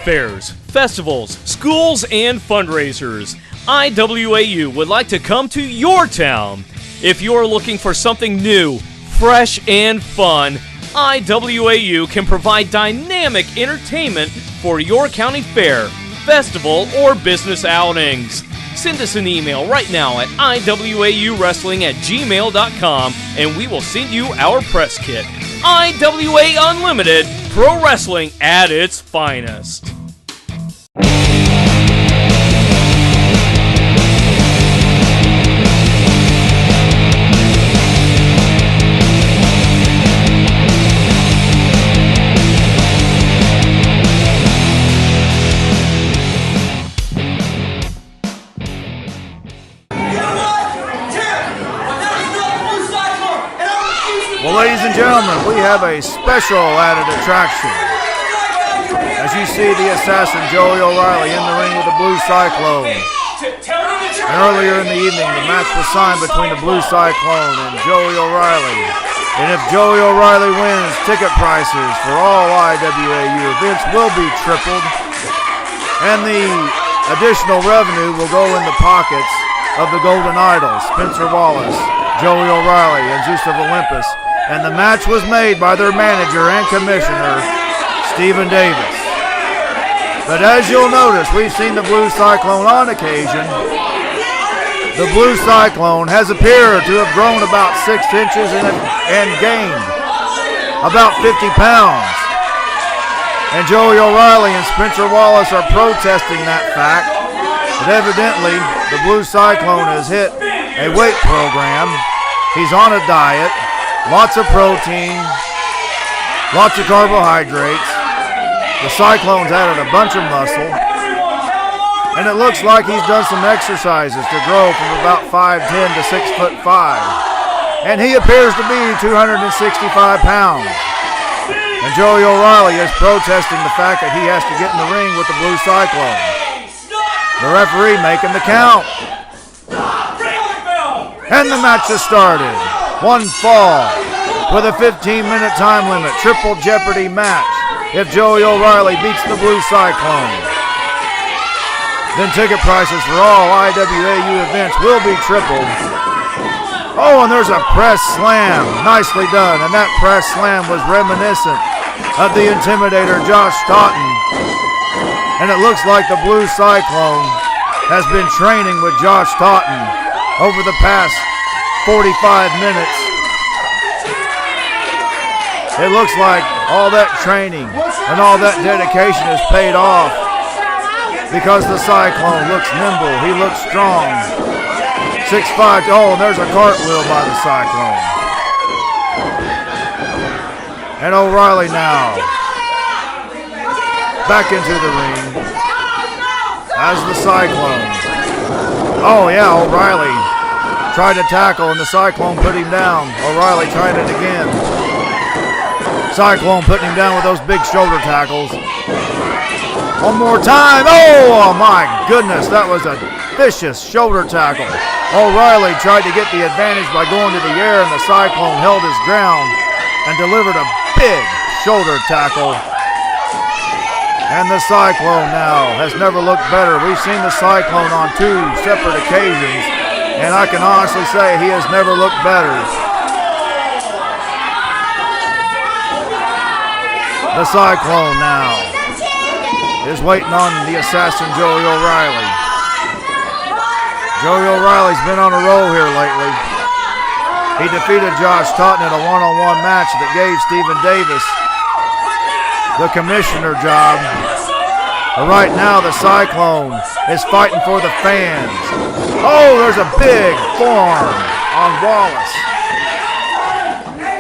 D: Fairs, festivals, schools, and fundraisers. IWAU would like to come to your town. If you're looking for something new, fresh, and fun, IWAU can provide dynamic entertainment for your county fair, festival, or business outings. Send us an email right now at iwauwrestling@gmail.com and we will send you our press kit. IWA Unlimited, pro wrestling at its finest.
C: Well, ladies and gentlemen, we have a special added attraction. As you see the assassin Joey O'Reilly in the ring with the Blue Cyclone. And earlier in the evening, the match was signed between the Blue Cyclone and Joey O'Reilly. And if Joey O'Reilly wins, ticket prices for all IWAU events will be tripled. And the additional revenue will go in the pockets of the Golden Idols, Spencer Wallace, Joey O'Reilly, and Zeus of Olympus. And the match was made by their manager and commissioner, Stephen Davis. But as you'll notice, we've seen the Blue Cyclone on occasion. The Blue Cyclone has appeared to have grown about 6 inches and gained about 50 pounds. And Joey O'Reilly and Spencer Wallace are protesting that fact. But evidently, the Blue Cyclone has hit a weight program. He's on a diet. Lots of protein, lots of carbohydrates. The Cyclone's added a bunch of muscle. And it looks like he's done some exercises to grow from about 5'10" to 6'5". And he appears to be 265 pounds. And Joey O'Reilly is protesting the fact that he has to get in the ring with the Blue Cyclone. The referee making the count. And the match has started. One fall with a 15-minute time limit, triple jeopardy match. If Joey O'Reilly beats the Blue Cyclone, then ticket prices for all IWAU events will be tripled. Oh, and there's a press slam. Nicely done. And that press slam was reminiscent of the Intimidator Josh Totten. And it looks like the Blue Cyclone has been training with Josh Totten over the past 45 minutes. It looks like all that training and all that dedication has paid off because the Cyclone looks nimble. He looks strong. 6'5". Oh, and there's a cartwheel by the Cyclone. And O'Reilly now back into the ring as the Cyclone. Oh yeah, O'Reilly tried to tackle and the Cyclone put him down. O'Reilly tried it again. Cyclone putting him down with those big shoulder tackles. One more time. Oh my goodness, that was a vicious shoulder tackle. O'Reilly tried to get the advantage by going to the air and the Cyclone held his ground and delivered a big shoulder tackle. And the Cyclone now has never looked better. We've seen the Cyclone on 2 separate occasions, and I can honestly say he has never looked better. The Cyclone now is waiting on the assassin Joey O'Reilly. Joey O'Reilly's been on a roll here lately. He defeated Josh Totten in a one-on-one match that gave Stephen Davis the commissioner job. But right now the Cyclone is fighting for the fans. Oh, there's a big forearm on Wallace.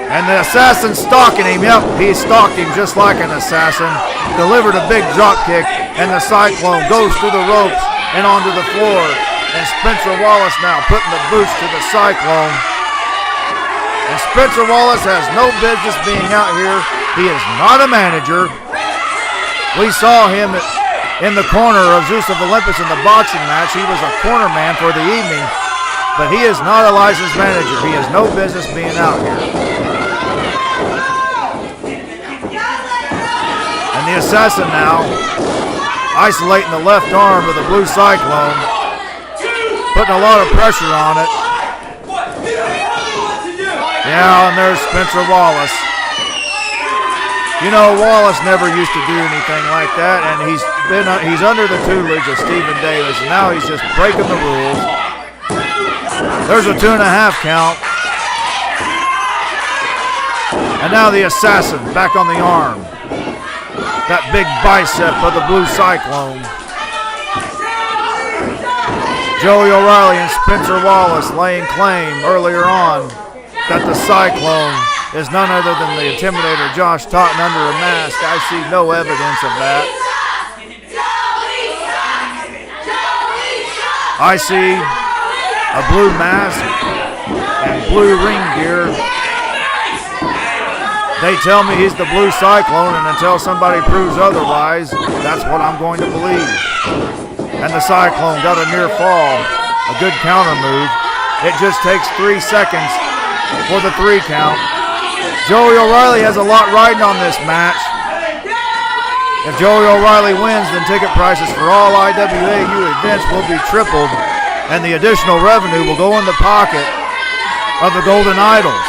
C: And the assassin stalking him. Yep, he stalked him just like an assassin. Delivered a big drop kick, and the Cyclone goes through the ropes and onto the floor. And Spencer Wallace now putting the boots to the Cyclone. And Spencer Wallace has no business being out here. He is not a manager. We saw him in the corner of Zeus of Olympus in the boxing match. He was a corner man for the evening, but he is not a licensed manager. He has no business being out here. And the assassin now isolating the left arm of the Blue Cyclone, putting a lot of pressure on it. Yeah, and there's Spencer Wallace. You know, Wallace never used to do anything like that, and he's under the tutelage of Stephen Davis, and now he's just breaking the rules. There's a 2.5 count. And now the assassin back on the arm. that big bicep of the Blue Cyclone. Joey O'Reilly and Spencer Wallace laying claim earlier on that the Cyclone is none other than the Intimidator Josh Totten under a mask. I see no evidence of that. I see a blue mask and blue ring gear. They tell me he's the Blue Cyclone, and until somebody proves otherwise, that's what I'm going to believe. And the Cyclone got a near fall, a good counter move. It just takes 3 seconds for the 3 count. Joey O'Reilly has a lot riding on this match. If Joey O'Reilly wins, then ticket prices for all IWAU events will be tripled, and the additional revenue will go in the pocket of the Golden Idols.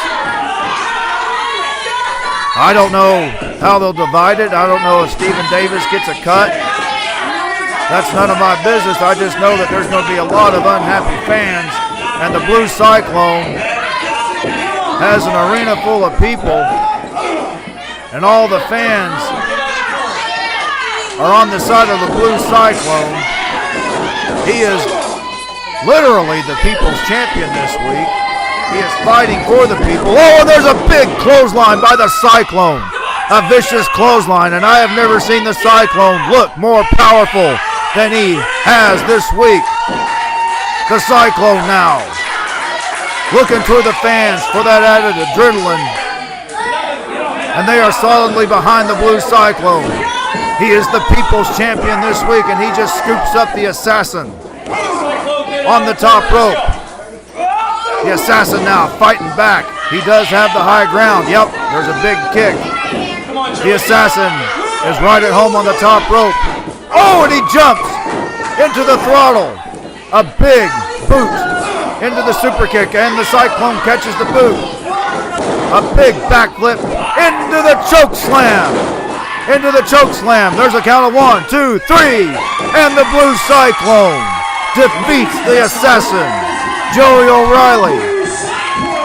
C: I don't know how they'll divide it. I don't know if Stephen Davis gets a cut. That's none of my business. I just know that there's going to be a lot of unhappy fans, and the Blue Cyclone has an arena full of people, and all the fans are on the side of the Blue Cyclone. He is literally the people's champion this week. He is fighting for the people. Oh, and there's a big clothesline by the Cyclone. A vicious clothesline, and I have never seen the Cyclone look more powerful than he has this week. The Cyclone now looking toward the fans for that added adrenaline, and they are solidly behind the Blue Cyclone. He is the people's champion this week, and he just scoops up the Assassin on the top rope. The Assassin now fighting back. He does have the high ground. Yep, there's a big kick. The Assassin is right at home on the top rope. Oh, and he jumps into the throttle. A big boot into the super kick, and the Cyclone catches the boot. A big backflip into the choke slam. Into the choke slam. There's a count of 1, 2, 3, and the Blue Cyclone defeats the Assassin, Joey O'Reilly.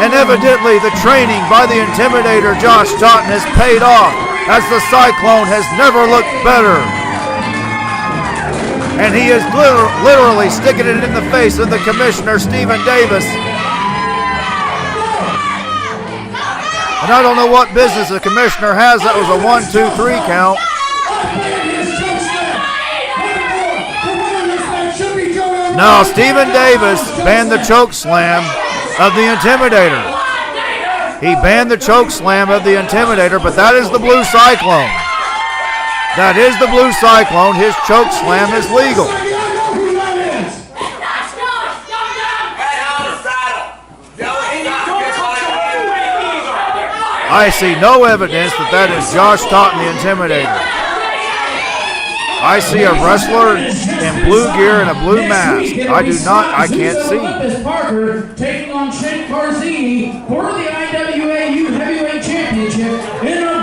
C: And evidently the training by the Intimidator Josh Totten has paid off, as the Cyclone has never looked better. And he is literally sticking it in the face of the Commissioner, Stephen Davis. And I don't know what business the Commissioner has. That was a 1, 2, 3 count. Now, Stephen Davis banned the choke slam of the Intimidator. He banned the choke slam of the Intimidator, but that is the Blue Cyclone. That is the Blue Cyclone. His choke slam is legal. I see no evidence that that is Josh Totten, the Intimidator. I see a wrestler in blue gear and a blue mask. I can't see.
F: Parker taking on Shane Carzini for the IWAU Heavyweight Championship in